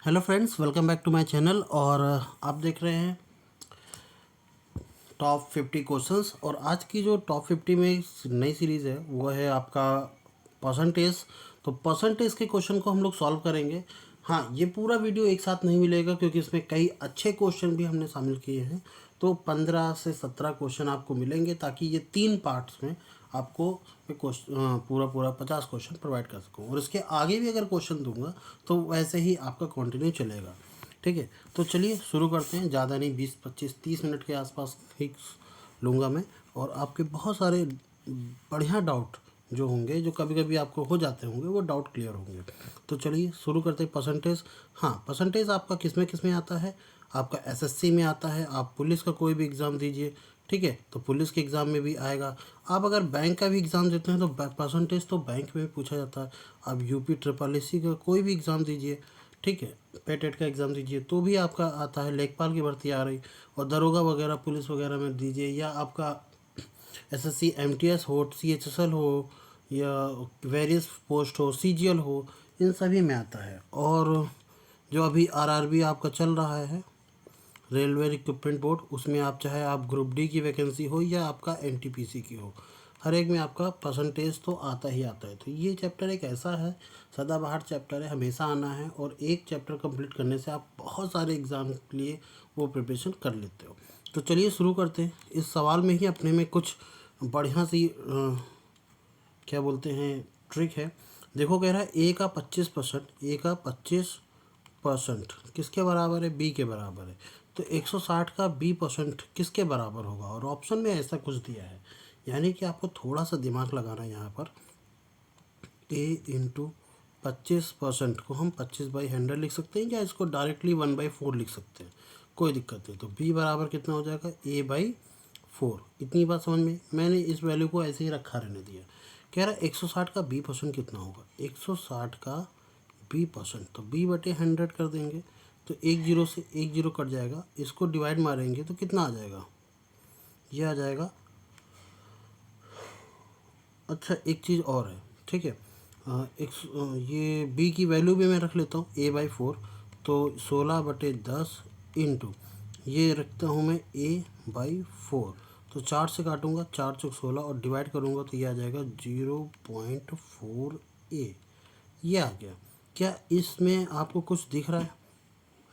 Hello friends, welcome back to my channel. और आप देख रहे हैं टॉप 50 क्वेश्चंस। और आज की जो टॉप 50 में नई सीरीज़ है वो है आपका परसेंटेज। तो परसेंटेज के क्वेश्चन को हम लोग सॉल्व करेंगे। हाँ, ये पूरा वीडियो एक साथ नहीं मिलेगा क्योंकि इसमें कई अच्छे क्वेश्चन भी हमने शामिल किए हैं। तो 15 से 17 क्वेश्चन आपको मिलेंगे ताकि ये 3 पार्ट्स में आपको पूरा पूरा 50 क्वेश्चन प्रोवाइड कर सकूँ। और इसके आगे भी अगर क्वेश्चन दूंगा तो वैसे ही आपका कंटिन्यू चलेगा। ठीक है, तो चलिए शुरू करते हैं। ज़्यादा नहीं, 20 25 30 मिनट के आसपास ही लूँगा मैं। और आपके बहुत सारे बढ़िया डाउट जो होंगे, जो कभी कभी आपको हो जाते होंगे, वो डाउट क्लियर होंगे। तो चलिए शुरू करते हैं। परसेंटेज, हाँ, परसेंटेज आपका किस में आता है? आपका एसएससी में आता है। आप पुलिस का कोई भी एग्ज़ाम दीजिए, ठीक है, तो पुलिस के एग्ज़ाम में भी आएगा। आप अगर बैंक का भी एग्ज़ाम देते हैं तो परसेंटेज तो बैंक में भी पूछा जाता है। आप यूपी ट्रिपल एससी का कोई भी एग्ज़ाम दीजिए, ठीक है, पेटेट का एग्ज़ाम दीजिए तो भी आपका आता है। लेखपाल की भर्ती आ रही, और दरोगा वगैरह पुलिस वगैरह में दीजिए, या आपका एसएससी एमटीएस हो, सीएचएसएल हो, या वेरियस पोस्ट हो, सीजीएल हो, इन सभी में आता है। और जो अभी आरआरबी आपका चल रहा है, रेलवे रिक्रूटमेंट बोर्ड, उसमें आप चाहे आप ग्रुप डी की वैकेंसी हो या आपका एनटीपीसी की हो, हर एक में आपका परसेंटेज तो आता ही आता है। तो ये चैप्टर एक ऐसा है, सदाबहार चैप्टर है, हमेशा आना है। और एक चैप्टर कंप्लीट करने से आप बहुत सारे एग्ज़ाम के लिए वो प्रिपरेशन कर लेते हो। तो चलिए शुरू करते हैं। इस सवाल में ही अपने में कुछ बढ़िया सी क्या बोलते हैं ट्रिक है। देखो, कह रहा है ए का 25%, ए का 25% किसके बराबर है? बी के बराबर है। तो 160 का बी परसेंट किसके बराबर होगा? और ऑप्शन में ऐसा कुछ दिया है, यानी कि आपको थोड़ा सा दिमाग लगाना है यहाँ पर। ए इंटू 25% को हम 25/100 लिख सकते हैं, या इसको डायरेक्टली 1/4 लिख सकते हैं, कोई दिक्कत नहीं। तो बी बराबर कितना हो जाएगा? A/4। इतनी बात समझ में? मैंने इस वैल्यू को ऐसे ही रखा रहने दिया। कह रहा है 160 का बी परसेंट कितना होगा? 160 का बी परसेंट, तो B/100 कर देंगे। तो एक जीरो से एक जीरो कट जाएगा, इसको डिवाइड मारेंगे तो कितना आ जाएगा? ये आ जाएगा। अच्छा, एक चीज़ और है, ठीक है, ये बी की वैल्यू भी मैं रख लेता हूँ A/4। तो 16/10 इंटू ये रखता हूँ मैं A/4। तो 4 से काटूंगा, 4 चौक 16, और डिवाइड करूँगा तो ये आ जाएगा 0.4A। ये आ गया। क्या इसमें आपको कुछ दिख रहा है?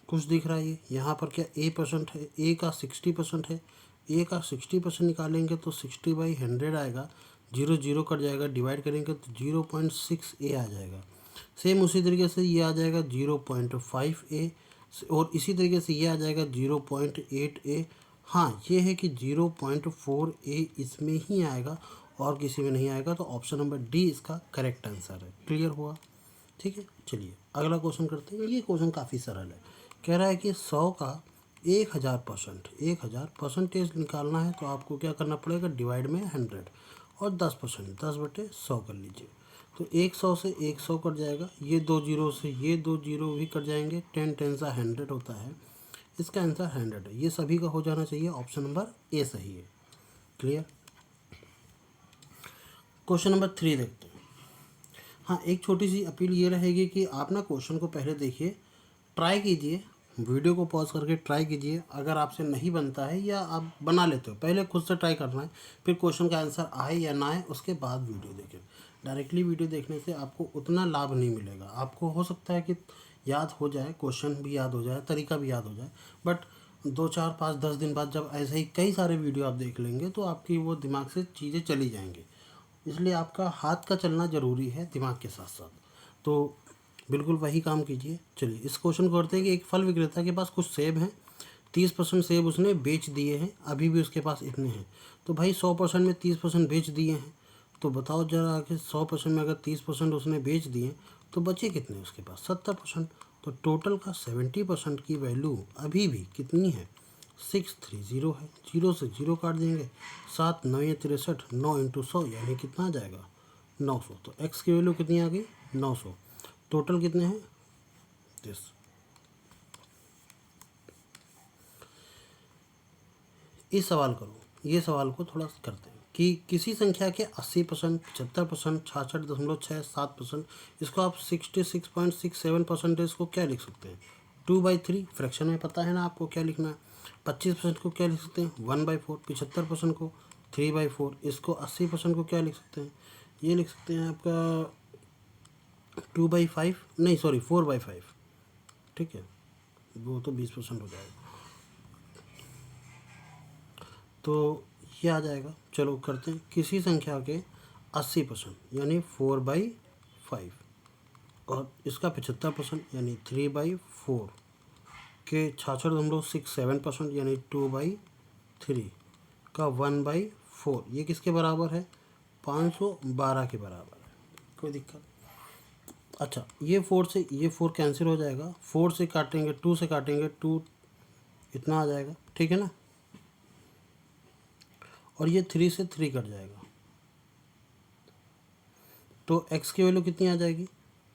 कुछ दिख रहा है? ये यहाँ पर क्या ए परसेंट है? ए का 60% है। ए का 60% निकालेंगे तो 60/100 आएगा। जीरो जीरो कट जाएगा, डिवाइड करेंगे तो 0.6A आ जाएगा। सेम उसी तरीके से ये आ जाएगा 0.5A, और इसी तरीके से ये आ जाएगा 0.8A। हाँ, ये है कि 0.4A इसमें ही आएगा और किसी में नहीं आएगा। तो ऑप्शन नंबर डी इसका करेक्ट आंसर है। क्लियर हुआ? ठीक है, चलिए अगला क्वेश्चन करते हैं। ये क्वेश्चन काफ़ी सरल है। कह रहा है कि 100 का 1000%, 1000 परसेंटेज निकालना है तो आपको क्या करना पड़ेगा? डिवाइड में 100, और 10%, 10/100 कर लीजिए। तो 100 से 100 कट जाएगा, ये 2 जीरो से ये 2 जीरो भी कट जाएंगे। 10 10 सा 100 होता है। इसका आंसर 100 है। ये सभी का हो जाना चाहिए। ऑप्शन नंबर ए सही है। क्लियर? क्वेश्चन नंबर 3 देखते हैं। हाँ, एक छोटी सी अपील ये रहेगी कि आप ना क्वेश्चन को पहले देखिए, ट्राई कीजिए, वीडियो को पॉज करके ट्राई कीजिए। अगर आपसे नहीं बनता है या आप बना लेते हो, पहले खुद से ट्राई करना है, फिर क्वेश्चन का आंसर आए या ना आए उसके बाद वीडियो देखें। डायरेक्टली वीडियो देखने से आपको उतना लाभ नहीं मिलेगा। आपको हो सकता है कि याद हो जाए, क्वेश्चन भी याद हो जाए, तरीका भी याद हो जाए, बट 2 4 5 10 दिन बाद जब ऐसे ही कई सारे वीडियो आप देख लेंगे तो आपकी वो दिमाग से चीज़ें चली जाएंगी। इसलिए आपका हाथ का चलना ज़रूरी है दिमाग के साथ साथ। तो बिल्कुल वही काम कीजिए। चलिए इस क्वेश्चन को करते हैं कि एक फल विक्रेता के पास कुछ सेब हैं। 30% सेब उसने बेच दिए हैं, अभी भी उसके पास इतने हैं। तो भाई 100% में 30% बेच दिए हैं, तो बताओ जरा कि 100% में अगर 30% उसने बेच दिए तो बचे कितने उसके पास? 70%। तो टोटल का 70% की वैल्यू अभी भी कितनी है? 630 है। जीरो से जीरो काट देंगे, 7 9 63, 9 इंटू 100 यानी कितना आ जाएगा? 900। तो एक्स की वैल्यू कितनी आ गई? 900। टोटल कितने हैं? 10। इस सवाल करो, ये सवाल को थोड़ा करते हैं कि किसी संख्या के 80%, 75%, 66.67%, इसको आप 66.67% को क्या लिख सकते हैं? 2/3 फ्रैक्शन में पता है ना आपको क्या लिखना है। 25% को क्या लिख सकते हैं 1/4, 75% को 3/4, इसको 80% को क्या लिख सकते हैं, ये लिख सकते हैं आपका 2/5, नहीं सॉरी 4/5, ठीक है, वो तो 20% हो जाएगा, तो ये आ जाएगा। चलो करते हैं, किसी संख्या के 80% यानी 4/5 और इसका 75% यानी 3/4 के छाछठ हम लोग 6-7% यानी 2/3 का 1/4, ये किसके बराबर है 512 के बराबर है। कोई दिक्कत? अच्छा, ये 4 से ये 4 कैंसिल हो जाएगा, 4 से काटेंगे 2 से काटेंगे 2 इतना आ जाएगा, ठीक है ना, और ये 3 से 3 कट जाएगा, तो x की वैल्यू कितनी आ जाएगी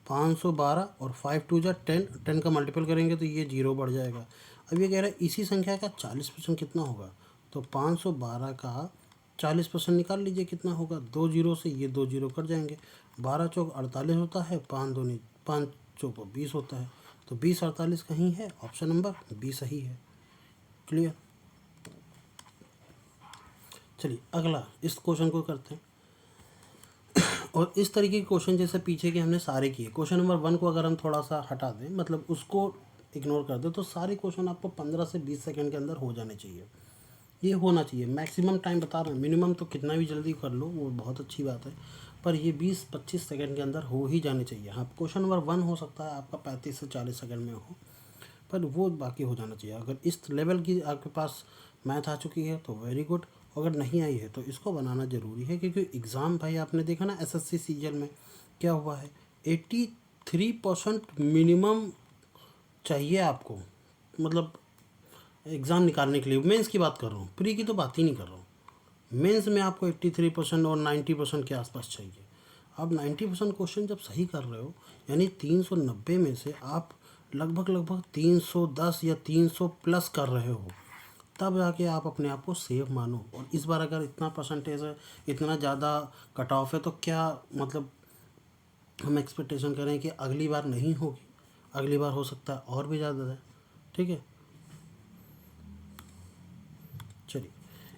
512 और 5 2 जा 10, 10 का मल्टीपल करेंगे तो ये 0 बढ़ जाएगा। अब ये कह रहा है इसी संख्या का 40% कितना होगा, तो 512 का 40% निकाल लीजिए कितना होगा, 2 जीरो से ये 2 जीरो कट जाएंगे, 12 चौक 48 होता है, 5 चौक 20 होता है, तो 20 48 कहीं है, ऑप्शन नंबर बी सही है। क्लियर? चलिए अगला इस क्वेश्चन को करते हैं, और इस तरीके के क्वेश्चन जैसे पीछे के हमने सारे किए, क्वेश्चन नंबर 1 को अगर हम थोड़ा सा हटा दें, मतलब उसको इग्नोर कर दें, तो सारे क्वेश्चन आपको 15 से 20 सेकंड के अंदर हो जाने चाहिए, ये होना चाहिए। मैक्सिमम टाइम बता रहे हैं, मिनिमम तो कितना भी जल्दी कर लो वो बहुत अच्छी बात है, पर ये 20-25 सेकंड के अंदर हो ही जाने चाहिए। हाँ, क्वेश्चन नंबर 1 हो सकता है आपका 35 से 40 सेकंड में हो, पर वो बाकी हो जाना चाहिए। अगर इस लेवल की आपके पास मैथ आ चुकी है तो वेरी गुड, अगर नहीं आई है तो इसको बनाना ज़रूरी है, क्योंकि एग्ज़ाम भाई आपने देखा ना एसएससी सीजीएल में क्या हुआ है, 83% मिनिमम चाहिए आपको, मतलब एग्ज़ाम निकालने के लिए। मेंस की बात कर रहा हूँ, प्री की तो बात ही नहीं कर रहा हूँ। मेंस में आपको 83% और 90% के आसपास चाहिए। आप 90% क्वेश्चन जब सही कर रहे हो, यानी 390 में से आप लगभग 310 या 300 प्लस कर रहे हो, तब जाके आप अपने आप को सेफ मानो। और इस बार अगर इतना परसेंटेज है, इतना ज़्यादा कट ऑफ है, तो क्या मतलब हम एक्सपेक्टेशन करें कि अगली बार नहीं होगी, अगली बार हो सकता है और भी ज़्यादा है, ठीक है। चलिए,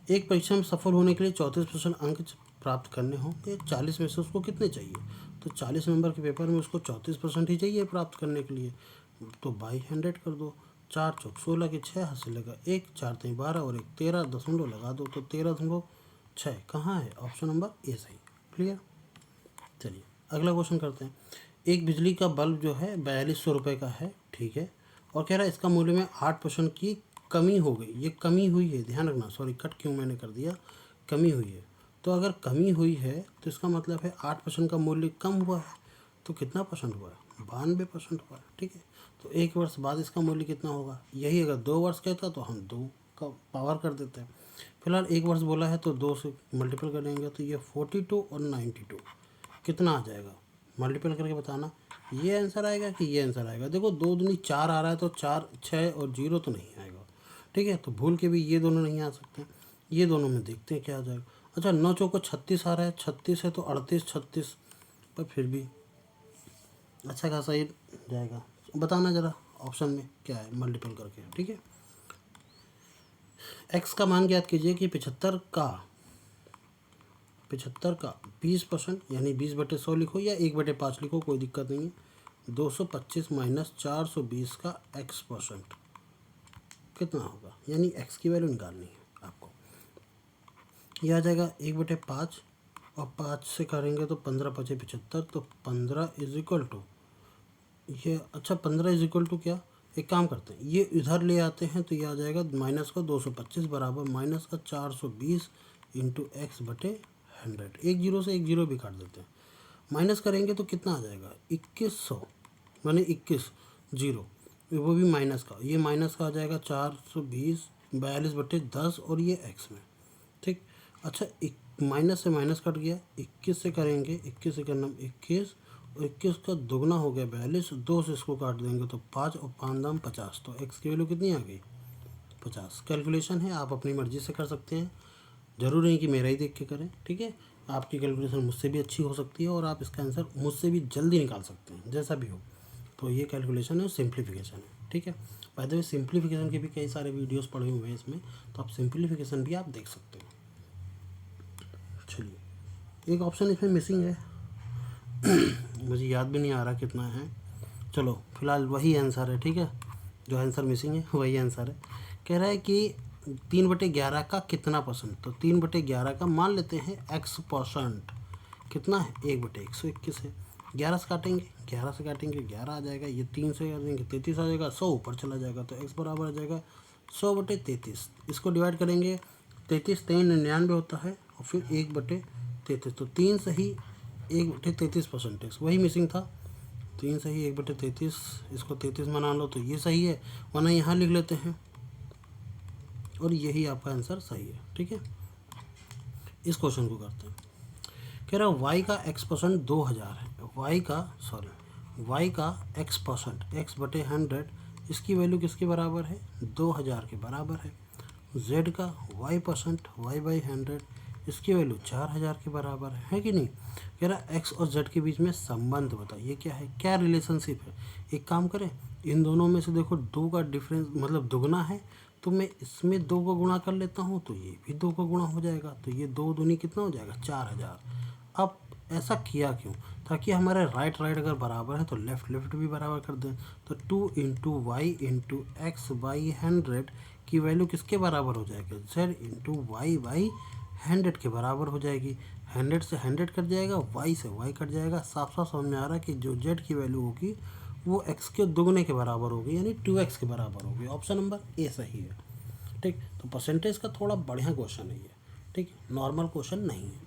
एक परीक्षा में सफल होने के लिए 34% अंक प्राप्त करने हों, तो 40 में से उसको कितने चाहिए, तो 40 नंबर के पेपर में उसको 34% ही चाहिए प्राप्त करने के लिए, तो बाई 100 कर दो, 4 चौक 16 के 6 हाथ से लगा 1, 4 3 12 और 1 13 दशमलव लगा दो, तो 13.6 कहाँ है, ऑप्शन नंबर ए सही। क्लियर? चलिए अगला क्वेश्चन करते हैं। एक बिजली का बल्ब जो है 4200 रुपये का है, ठीक है, और कह रहा है इसका मूल्य में 8% की कमी हो गई, ये कमी हुई है, ध्यान रखना, सॉरी कट क्यों मैंने कर दिया, कमी हुई है। तो अगर कमी हुई है तो इसका मतलब है 8% का मूल्य कम हुआ है, तो कितना परसेंट हुआ है 92% हुआ है, ठीक है। तो 1 वर्ष बाद इसका मूल्य कितना होगा, यही अगर 2 वर्ष कहता तो हम 2 का पावर कर देते हैं, फिलहाल 1 वर्ष बोला है तो 2 से मल्टीपल करेंगे, तो ये 42 और 92 कितना आ जाएगा, मल्टीपल करके बताना, ये आंसर आएगा कि ये आंसर आएगा। देखो 2 दूनी 4 आ रहा है, तो 4 6 और 0 तो नहीं आएगा, ठीक है, तो भूल के भी ये दोनों नहीं आ सकते, ये दोनों में देखते हैं क्या आ जाएगा। अच्छा 9 चौको 36 आ रहा है, 36 है तो 38 36, पर फिर भी अच्छा खासा ये जाएगा, बताना ज़रा ऑप्शन में क्या है मल्टीपल करके, ठीक है। एक्स का मान ज्ञात कीजिए कि 75 का 20% यानी 20/100 लिखो या 1/5 लिखो, कोई दिक्कत नहीं है। 225 माइनस 420 का x% कितना होगा, यानी x की वैल्यू निकालनी है आपको। यह आ जाएगा 1/5 और 5 से करेंगे तो 15 5 75, तो 15 इज इक्वल टू ये, अच्छा 15 इज इक्वल टू क्या, एक काम करते हैं ये इधर ले आते हैं, तो ये आ जाएगा माइनस का 225 बराबर माइनस का 420 इंटू x/100, एक जीरो से एक जीरो भी काट देते हैं, माइनस करेंगे तो कितना आ जाएगा 2100, माने 21 जीरो, वो भी माइनस का, ये माइनस का आ जाएगा 420 42/10 और ये x में, ठीक। अच्छा माइनस से माइनस कट गया, 21 से करेंगे, 21 से करना 21 और 21 का दुगना हो गया 42, 2 से इसको काट देंगे तो 5 और 5 दाम 50, तो x की वैल्यू कितनी आ गई 50। कैलकुलेशन है, आप अपनी मर्ज़ी से कर सकते हैं, ज़रूरी नहीं कि मेरा ही देख के करें, ठीक है। आपकी कैलकुलेशन मुझसे भी अच्छी हो सकती है और आप इसका आंसर मुझसे भी जल्दी निकाल सकते हैं, जैसा भी हो, तो ये कैलकुलेशन है, सिंप्लीफिकेशन है, ठीक है। बाय द वे सिंप्लीफिकेशन के भी कई सारे वीडियोस पड़े हुए हैं इसमें, तो आप सिंप्लीफिकेशन भी आप देख सकते हैं। चलिए, एक ऑप्शन इसमें मिसिंग है, मुझे याद भी नहीं आ रहा कितना है। चलो फिलहाल वही आंसर है, ठीक है, जो आंसर मिसिंग है वही आंसर है। कह रहा है कि 3/11 का कितना परसेंट, तो 3/11 का मान लेते हैं x%, कितना है 1/121 है। 11 से काटेंगे, 11 से काटेंगे 11 आ जाएगा, ये 3 से काटेंगे 33 आ जाएगा, 100 ऊपर चला जाएगा, तो x बराबर आ जाएगा 100/33। इसको डिवाइड करेंगे, 33 3 99 होता है, और फिर 1/33, तो 3 सही 1/33%, वही मिसिंग था। 3 सही 1/33, इसको 33 मान लो तो ये सही है, वरना यहाँ लिख लेते हैं, और यही आपका आंसर सही है, ठीक है। इस क्वेश्चन को करते हैं। कह रहा है y का x% 2000 है, y का x%, x/100, इसकी वैल्यू किसके बराबर है, 2000 के बराबर है। z का y%, y/100, इसकी वैल्यू 4000 के बराबर है कि नहीं। कह रहा है x और z के बीच में संबंध बताइए क्या है, क्या रिलेशनशिप है। एक काम करें, इन दोनों में से देखो 2 का डिफरेंस मतलब दुगना है, तो मैं इसमें 2 को गुणा कर लेता हूँ, तो ये भी 2 का गुणा हो जाएगा, तो ये 2 दूनी कितना हो जाएगा 4000। अब ऐसा किया क्यों, ताकि हमारे राइट अगर बराबर है तो लेफ्ट भी बराबर कर दें। तो 2 into y into x by 100 की वैल्यू किसके बराबर हो जाएगी, z इंटू वाई बाई 100 के बराबर हो जाएगी। 100 से 100 कट जाएगा, y से y कट जाएगा। साफ साफ समझ में आ रहा है कि जो z की वैल्यू होगी वो x के दुगने के बराबर होगी, यानी 2x के बराबर होगी। ऑप्शन नंबर ए सही है, ठीक। तो परसेंटेज का थोड़ा बढ़िया क्वेश्चन है ये, ठीक, नॉर्मल क्वेश्चन नहीं है।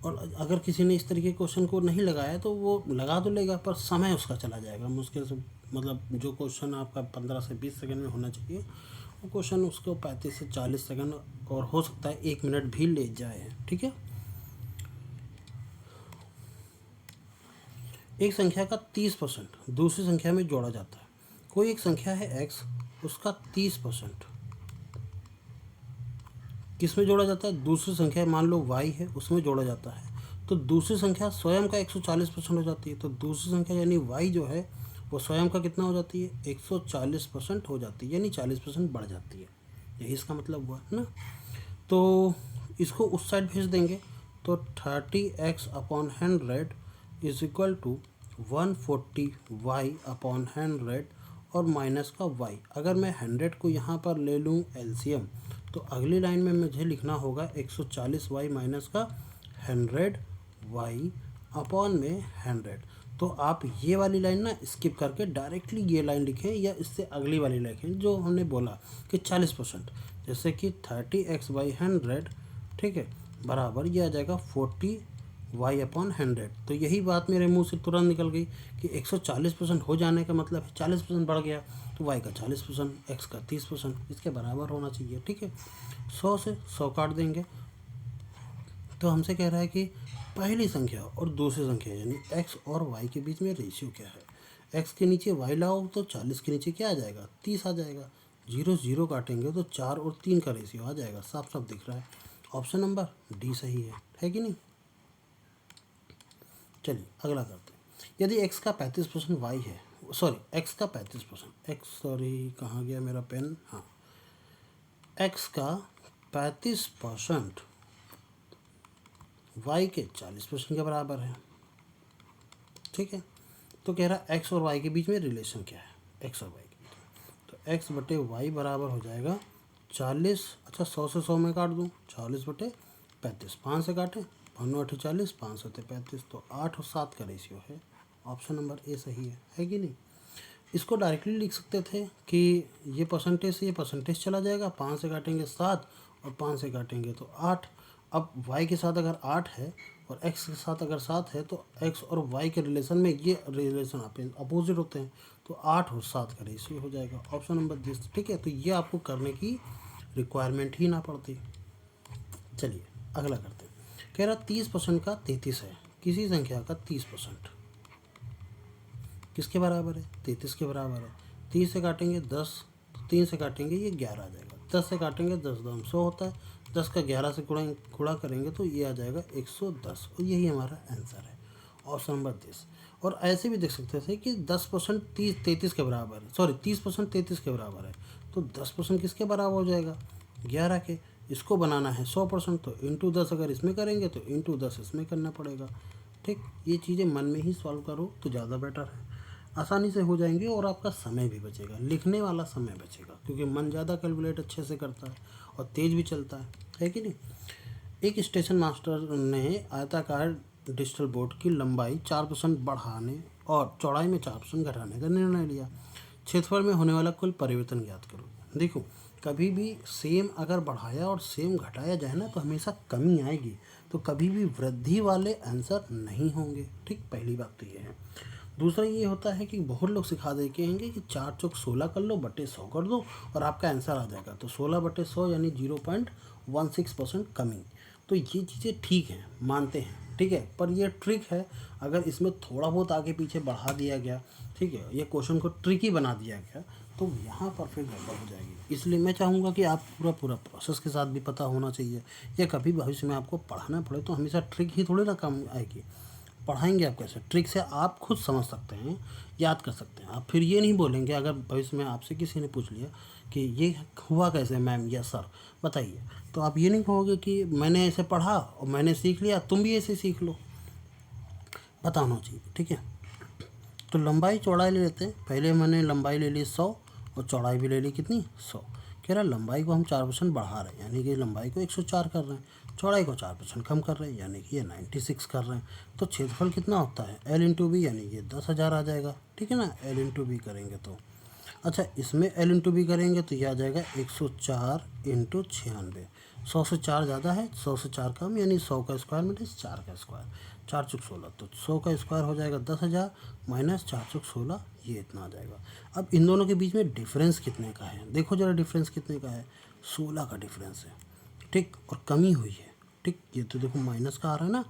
और अगर किसी ने इस तरीके के क्वेश्चन को नहीं लगाया तो वो लगा तो लेगा, पर समय उसका चला जाएगा मुश्किल से, मतलब जो क्वेश्चन आपका 15 से 20 सेकंड में होना चाहिए, वो क्वेश्चन उसको 35 से 40 सेकंड और हो सकता है 1 मिनट भी ले जाए, ठीक है। एक संख्या का 30% दूसरी संख्या में जोड़ा जाता है। कोई एक संख्या है x, उसका 30% किस में जोड़ा जाता है, दूसरी संख्या मान लो y है उसमें जोड़ा जाता है, तो दूसरी संख्या स्वयं का 140% हो जाती है। तो दूसरी संख्या यानी y जो है वो स्वयं का कितना हो जाती है, 140% हो जाती है, यानी 40% बढ़ जाती है। यही इसका मतलब हुआ ना। तो इसको उस साइड भेज देंगे, तो 30x/100 is equal to 140y/100 और माइनस का y। अगर मैं 100 को यहाँ पर ले लूँ एलसीएम, तो अगली लाइन में मुझे लिखना होगा 140y माइनस का 100y अपॉन में 100। तो आप ये वाली लाइन ना स्किप करके डायरेक्टली ये लाइन लिखें, या इससे अगली वाली लिखें जो हमने बोला कि 40%, जैसे कि 30x/100, ठीक है, बराबर ये आ जाएगा 40y/100। तो यही बात मेरे मुंह से तुरंत निकल गई कि 140% हो जाने का मतलब है 40% बढ़ गया, तो y का 40%, x का 30% इसके बराबर होना चाहिए, ठीक है। 100 से 100 काट देंगे, तो हमसे कह रहा है कि पहली संख्या और दूसरी संख्या यानी x और y के बीच में रेशियो क्या है। x के नीचे y लाओ तो 40 के नीचे क्या आ जाएगा, 30 आ जाएगा। 0 0 काटेंगे तो 4 और 3 का रेशियो आ जाएगा, साफ साफ दिख रहा है। ऑप्शन नंबर डी सही है कि नहीं। चलिए अगला करते हैं। यदि x का 35% y है, सॉरी x का 35%, x सॉरी कहाँ गया मेरा पेन, हाँ, x का 35% y के 40% के बराबर है, ठीक है। तो कह रहा है x और y के बीच में रिलेशन क्या है, x और y के बीच में, तो x/y बराबर हो जाएगा 40, अच्छा 100 से 100 में काट दूँ, 40/35, 5 से काटें, 5 40, 5 से 35, तो 8 और 7 का रेशियो है। ऑप्शन नंबर ए सही है कि नहीं। इसको डायरेक्टली लिख सकते थे कि ये परसेंटेज से ये परसेंटेज चला जाएगा, 5 से काटेंगे 7 और 5 से काटेंगे तो 8। अब y के साथ अगर 8 है और x के साथ अगर 7 है, तो x और y के रिलेशन में ये रिलेशन अपोजिट होते हैं, तो 8 और 7 का रेशियो हो जाएगा। ऑप्शन नंबर डी, ठीक है। तो ये आपको करने की रिक्वायरमेंट ही ना पड़ती। चलिए अगला करते हैं। कह रहा 30% का 33 है, किसी संख्या का 30% किसके बराबर है, 33 के बराबर है। 30 से काटेंगे 10, तो 3 से काटेंगे ये 11 आ जाएगा। 10 से काटेंगे 10 दाम 100 होता है, 10 का 11 से गुणा करेंगे तो ये आ जाएगा 110, और यही हमारा आंसर है। Option number 10। और ऐसे भी देख सकते थे कि 10% 33 के बराबर है, सॉरी 30% 33 के बराबर है, तो 10% किसके बराबर हो जाएगा, 11 के। इसको बनाना है 100%, तो इंटू 10 अगर इसमें करेंगे तो इंटू 10 इसमें करना पड़ेगा। ठीक, ये चीज़ें मन में ही सॉल्व करो तो ज़्यादा बेटर है, आसानी से हो जाएंगे और आपका समय भी बचेगा, लिखने वाला समय बचेगा, क्योंकि मन ज़्यादा कैलकुलेट अच्छे से करता है और तेज़ भी चलता है कि नहीं। एक स्टेशन मास्टर ने आयताकार डिजिटल बोर्ड की लंबाई 4% बढ़ाने और चौड़ाई में 4% घटाने का निर्णय लिया। क्षेत्रफल में होने वाला कुल परिवर्तन ज्ञात करो। देखो, कभी भी सेम अगर बढ़ाया और सेम घटाया जाए ना तो हमेशा कमी आएगी, तो कभी भी वृद्धि वाले आंसर नहीं होंगे। ठीक, पहली बात तो ये है। दूसरा ये होता है कि बहुत लोग सिखा दे के हैं कि 4 चौक 16 कर लो, बटे 100 कर दो और आपका आंसर आ जाएगा। तो 16 बटे 100 यानी 0.16% कमी। तो ये चीज़ें ठीक हैं, मानते हैं, ठीक है, पर ये ट्रिक है। अगर इसमें थोड़ा बहुत आगे पीछे बढ़ा दिया गया, ठीक है, ये क्वेश्चन को ट्रिकी बना दिया गया, तो यहाँ पर फिर गड़बड़ हो जाएगी। इसलिए मैं चाहूँगा कि आप पूरा प्रोसेस के साथ भी पता होना चाहिए, या कभी भविष्य में आपको पढ़ाना पड़े तो हमेशा ट्रिक ही थोड़ी ना काम आएगी। पढ़ाएंगे आप कैसे, ट्रिक से आप खुद समझ सकते हैं, याद कर सकते हैं। आप फिर ये नहीं बोलेंगे, अगर भविष्य में आपसे किसी ने पूछ लिया कि ये हुआ कैसे मैम या सर बताइए, तो आप ये नहीं कहोगे कि मैंने ऐसे पढ़ा और मैंने सीख लिया, तुम भी ऐसे सीख लो। बताना चाहिए, ठीक है। तो लंबाई चौड़ाई ले लेते हैं। पहले मैंने लंबाई ले ली 100 और चौड़ाई भी ले ली कितनी, 100। कह रहा लंबाई को हम 4% बढ़ा रहे हैं, यानी कि लंबाई को 104 कर रहे हैं, चौड़ाई को 4% कम कर रहे हैं, यानी कि ये 96 कर रहे हैं। तो क्षेत्रफल कितना होता है, L इंटू बी, यानी ये 10,000 आ जाएगा। ठीक है ना, L इंटू बी करेंगे तो अच्छा, इसमें L इंटू बी करेंगे तो यह आ जाएगा 104 इंटू 96। 100 से 4 ज़्यादा है, 100 से 4 कम, यानी 100 का स्क्वायर माइनस 4 का स्क्वायर, 4 चुक 16, तो 100 का स्क्वायर हो जाएगा 10,000 माइनस 4 चुक 16, ये इतना आ जाएगा। अब इन दोनों के बीच में डिफरेंस कितने का है, देखो जरा डिफरेंस कितने का है, 16 का डिफरेंस है। ठीक, और कमी हुई है। ठीक, ये तो देखो माइनस का आ रहा है ना,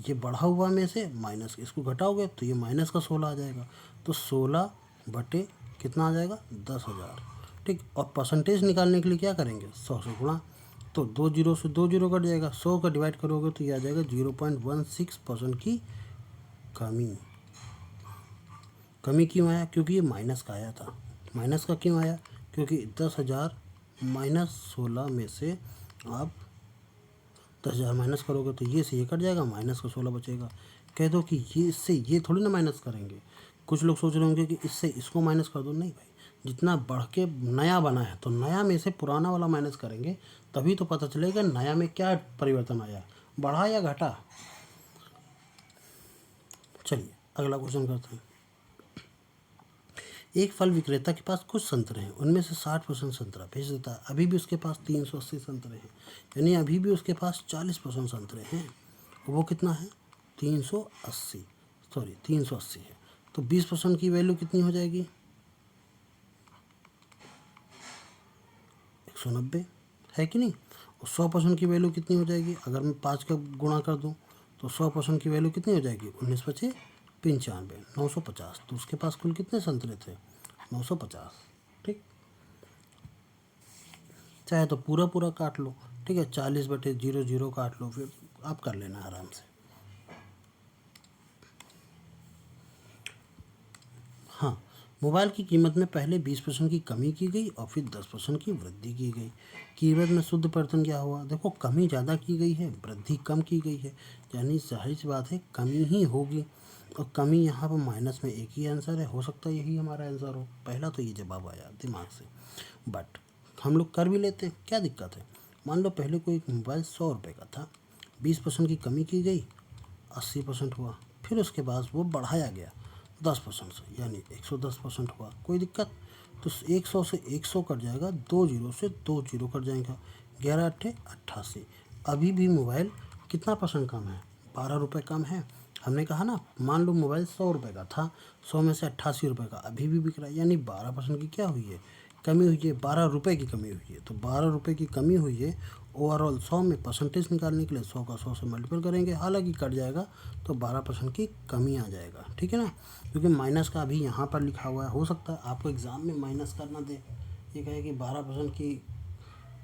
ये बढ़ा हुआ में से माइनस, इसको घटाओगे तो ये माइनस का 16 आ जाएगा। तो 16 बटे कितना आ जाएगा, 10,000। ठीक, और परसेंटेज निकालने के लिए क्या करेंगे, 100 से गुणा, तो 2 जीरो से 2 जीरो कट जाएगा, 100 का डिवाइड करोगे तो ये आ जाएगा 0.16% की कमी। कमी क्यों आया, क्योंकि ये माइनस का आया था। माइनस का क्यों आया, क्योंकि 10,000 माइनस 16 में से आप 10,000 माइनस करोगे तो ये से ये कट जाएगा, माइनस का 16 बचेगा। कह दो कि ये इससे ये थोड़ी ना माइनस करेंगे। कुछ लोग सोच रहे होंगे कि इससे इसको माइनस कर दो, नहीं भाई, जितना बढ़ के नया बना है तो नया में से पुराना वाला माइनस करेंगे, तभी तो पता चलेगा नया में क्या परिवर्तन आया, बढ़ा या घटा। चलिए अगला क्वेश्चन करते हैं। एक फल विक्रेता के पास कुछ संतरे हैं, उनमें से 60% संतरा बेच देता है। अभी भी उसके पास 380 संतरे हैं, यानी अभी भी उसके पास 40% संतरे हैं। वो कितना है, 380, सॉरी 380 है। तो 20% की वैल्यू कितनी हो जाएगी, 190, है कि नहीं। और 100% की वैल्यू कितनी हो जाएगी, अगर मैं 5 का गुणा कर दूँ तो 100% की वैल्यू कितनी हो जाएगी, 19 पचे 95, 950। तो उसके पास कुल कितने संतरे थे, 950। ठीक, चाहे तो पूरा काट लो, ठीक है, 40 बटे 00 काट लो, फिर आप कर लेना आराम से। हाँ, मोबाइल की कीमत में पहले 20% की कमी की गई और फिर 10% की वृद्धि की गई। कीमत में शुद्ध परिवर्तन क्या हुआ, देखो कमी ज़्यादा की गई है, वृद्धि कम की गई है, यानी जाहिर सी बात है कमी ही होगी। और कमी यहाँ पर माइनस में एक ही आंसर है, हो सकता है यही हमारा आंसर हो। पहला तो ये जवाब आया दिमाग से, बट हम लोग कर भी लेते हैं, क्या दिक्कत है। मान लो पहले कोई मोबाइल 100 रुपये का था, 20% की कमी की गई, 80% हुआ, फिर उसके बाद वो बढ़ाया गया 10% से, यानी 110% हुआ, कोई दिक्कत। तो 100 से 100 कट जाएगा, 2 जीरो से 2 जीरो कट जाएगा, 11 अट्ठे 88। अभी भी मोबाइल कितना परसेंट कम है, 12 रुपये कम है। हमने कहा ना, मान लो मोबाइल 100 रुपये का था, 100 में से 88 रुपये का अभी भी बिक रहा है, यानी 12% की क्या हुई है, कमी हुई है, 12 रुपये की कमी हुई है। तो 12 रुपये की कमी हुई है। ओवरऑल 100 में परसेंटेज निकालने के लिए 100 का 100 से मल्टीपल करेंगे, हालांकि कट जाएगा तो 12% की कमी आ जाएगा। ठीक है ना, क्योंकि माइनस का अभी यहाँ पर लिखा हुआ है, हो सकता है आपको एग्ज़ाम में माइनस करना दे, ये कहे कि 12% की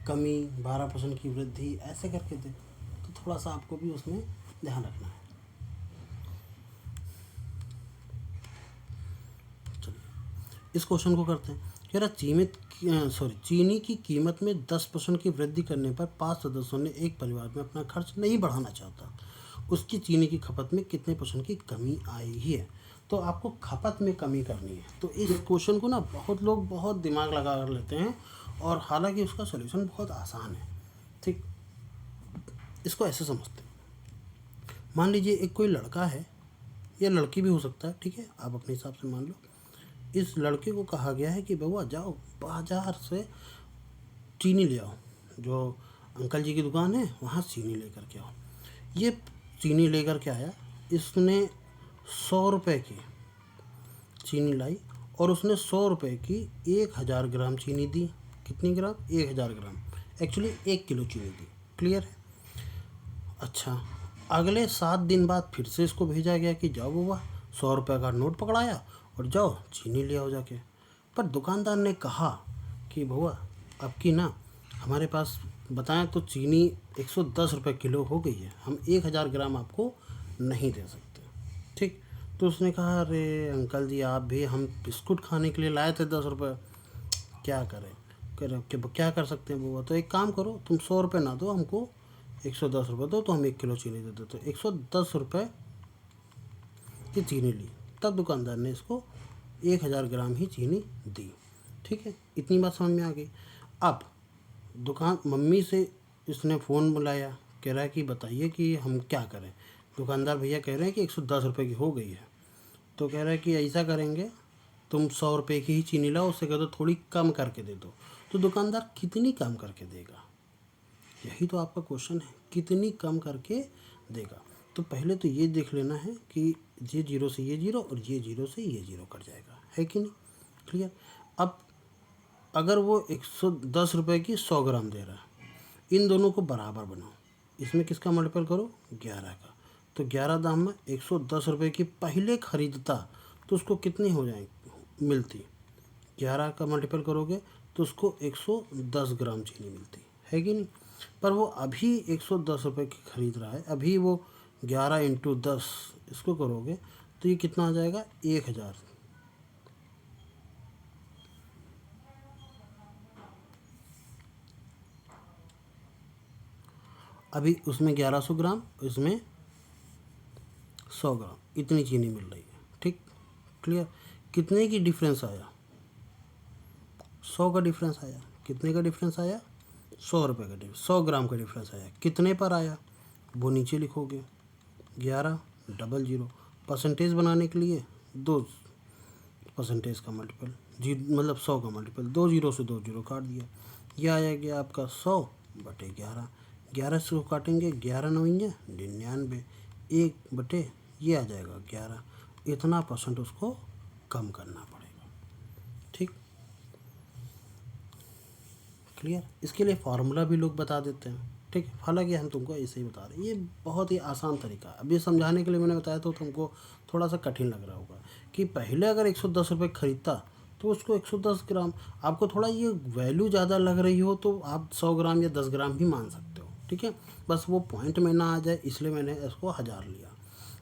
कमी, 12% की वृद्धि, ऐसे करके दे, तो थोड़ा सा आपको भी उसमें ध्यान रखना है। इस क्वेश्चन को करते हैं। कह रहा चीनी की कीमत में 10% की वृद्धि करने पर 5 सदस्यों ने एक परिवार में अपना खर्च नहीं बढ़ाना चाहता, उसकी चीनी की खपत में कितने % की कमी आई है। तो आपको खपत में कमी करनी है। तो इस क्वेश्चन को ना बहुत लोग बहुत दिमाग लगा कर लेते हैं, और हालांकि उसका सलूशन बहुत आसान है। ठीक, इसको ऐसे समझते हैं। मान लीजिए एक कोई लड़का है, या लड़की भी हो सकता है, ठीक है, आप अपने हिसाब से मान लो। इस लड़के को कहा गया है कि बउआ जाओ बाजार से चीनी ले आओ, जो अंकल जी की दुकान है वहाँ चीनी लेकर के आओ। ये चीनी लेकर के आया, इसने 100 रुपये की चीनी लाई, और उसने 100 रुपये की 1000 ग्राम चीनी दी। कितनी ग्राम? 1000 ग्राम। एक्चुअली 1 किलो चीनी दी। क्लियर है? अच्छा, अगले 7 दिन बाद फिर से इसको भेजा गया कि जाओ बुआ 100 रुपये का नोट पकड़ाया और जाओ चीनी ले आओ जाके। पर दुकानदार ने कहा कि बुआ अब की ना हमारे पास बताएं तो चीनी 110 रुपये किलो हो गई है, हम 1000 ग्राम आपको नहीं दे सकते। ठीक, तो उसने कहा अरे अंकल जी आप भी, हम बिस्कुट खाने के लिए लाए थे 10 रुपये, क्या करें। क्या कर सकते हैं बुआ, तो एक काम करो तुम 100 रुपये ना दो हमको, 110 रुपये दो, तो हम 1 किलो चीनी दे देते। 110 रुपये की चीनी ली, तब दुकानदार ने इसको 1000 ग्राम ही चीनी दी। ठीक है, इतनी बात समझ में आ गई। अब दुकान मम्मी से इसने फ़ोन बुलाया, कह रहा है कि बताइए कि हम क्या करें। दुकानदार भैया कह रहे हैं कि 110 रुपये की हो गई है। तो कह रहा है कि ऐसा करेंगे, तुम 100 रुपये की ही चीनी लाओ, उससे कह दो थोड़ी कम करके दे दो। तो दुकानदार कितनी कम करके देगा, यही तो आपका क्वेश्चन है, कितनी कम करके देगा। तो पहले तो ये देख लेना है कि ये 0 से ये 0 और ये 0 से ये 0 कट जाएगा, है कि नहीं। क्लियर। अब अगर वो 110 रुपये की 100 ग्राम दे रहा है, इन दोनों को बराबर बनाओ, इसमें किसका मल्टीपल करो, 11 का। तो 11 दाम में 110 रुपये की पहले खरीदता तो उसको कितनी हो जाएगी मिलती, 11 का मल्टीपल करोगे तो उसको 110 ग्राम चीनी मिलती है कि नहीं। पर वो अभी 110 रुपये की खरीद रहा है, अभी वो 11 इंटू 10 इसको करोगे तो ये कितना आ जाएगा, 1000। अभी उसमें 1100 ग्राम, इसमें 100 ग्राम, इतनी चीनी मिल रही है। ठीक, क्लियर। कितने की डिफरेंस आया, 100 का डिफरेंस आया। कितने का डिफरेंस आया, 100 रुपये का डिफरेंस, 100 ग्राम का डिफरेंस आया। कितने पर आया वो नीचे लिखोगे, 11 डबल 0। परसेंटेज बनाने के लिए 2 परसेंटेज का मल्टीपल, जी मतलब 100 का मल्टीपल, 2 0 से 2 0 काट दिया, ये आया गया आपका 100/11। 11 से काटेंगे, 11 9 99, 1/, ये आ जाएगा 11। इतना % उसको कम करना पड़ेगा। ठीक, क्लियर। इसके लिए फार्मूला भी लोग बता देते हैं। ठीक है, हालांकि हम तुमको ऐसे ही बता रहे हैं, ये बहुत ही आसान तरीका है। अब ये समझाने के लिए मैंने बताया तो तुमको थोड़ा सा कठिन लग रहा होगा कि पहले अगर 110 रुपये खरीदता तो उसको 110 ग्राम, आपको थोड़ा ये वैल्यू ज़्यादा लग रही हो तो आप 100 ग्राम या 10 ग्राम भी मान सकते हो। ठीक है, बस वो पॉइंट में ना आ जाए इसलिए मैंने इसको 1000 लिया,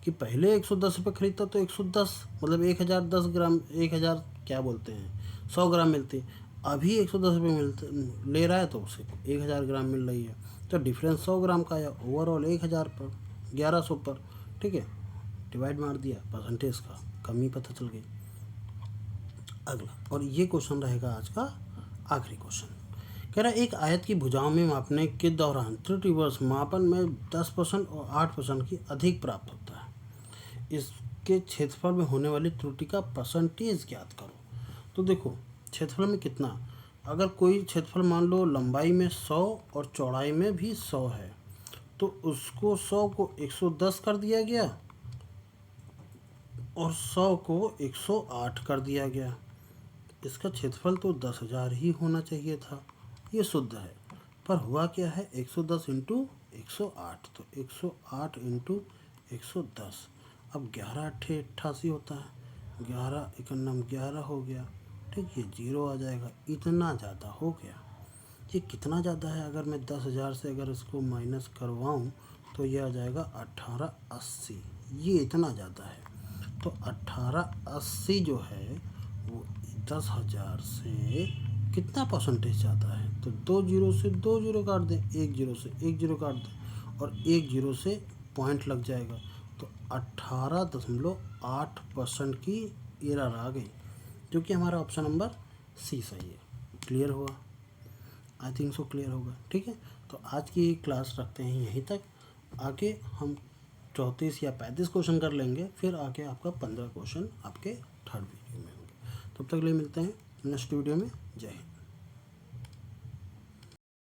कि पहले 110 रुपये खरीदता तो 110 मतलब 1010 ग्राम, 1000 क्या बोलते हैं 100 ग्राम मिलती। अभी 110 रुपये मिलते ले रहा है तो उसे 1000 ग्राम मिल रही है, तो डिफरेंस 100 ग्राम का आया। ओवरऑल 1000 पर, 1100 पर। ठीक है, डिवाइड मार दिया, परसेंटेज का कमी पता चल गई। अगला, और ये क्वेश्चन रहेगा आज का आखिरी क्वेश्चन। कह रहा है एक आयत की भुजाओं में मापने के दौरान त्रुटिवर्ष मापन में 10% और 8% की अधिक प्राप्त होता है, इसके क्षेत्रफल में होने वाली त्रुटि का परसेंटेज ज्ञात करो। तो देखो क्षेत्रफल में कितना, अगर कोई क्षेत्रफल मान लो लंबाई में 100 और चौड़ाई में भी 100 है, तो उसको 100 को 110 कर दिया गया और 100 को 108 कर दिया गया। इसका क्षेत्रफल तो 10,000 ही होना चाहिए था, ये शुद्ध है। पर हुआ क्या है, 110 इंटू 108, तो 108 इंटू 110। अब 11 अट्ठे 88 होता है, 11 इकन्नम 11 हो गया। ठीक, ये 0 आ जाएगा, इतना ज़्यादा हो गया। ये कितना ज़्यादा है, अगर मैं 10,000 से अगर इसको माइनस करवाऊँ तो ये आ जाएगा 1880, ये इतना ज़्यादा है। तो 1880 जो है वो 10,000 से कितना परसेंटेज जाता है, तो 2 जीरो से 2 जीरो काट दें, 1 जीरो से 1 जीरो काट दें और 1 जीरो से पॉइंट लग जाएगा, तो 18.8% की एरर आ गई, जो कि हमारा ऑप्शन नंबर सी सही है। क्लियर हुआ? आई थिंक सो क्लियर होगा। ठीक है, तो आज की क्लास रखते हैं यहीं तक। आगे हम 34 या 35 क्वेश्चन कर लेंगे, फिर आगे आपका 15 क्वेश्चन आपके थर्ड वीडियो में होंगे। तब तक के लिए मिलते हैं नेक्स्ट वीडियो में। जय हिंद।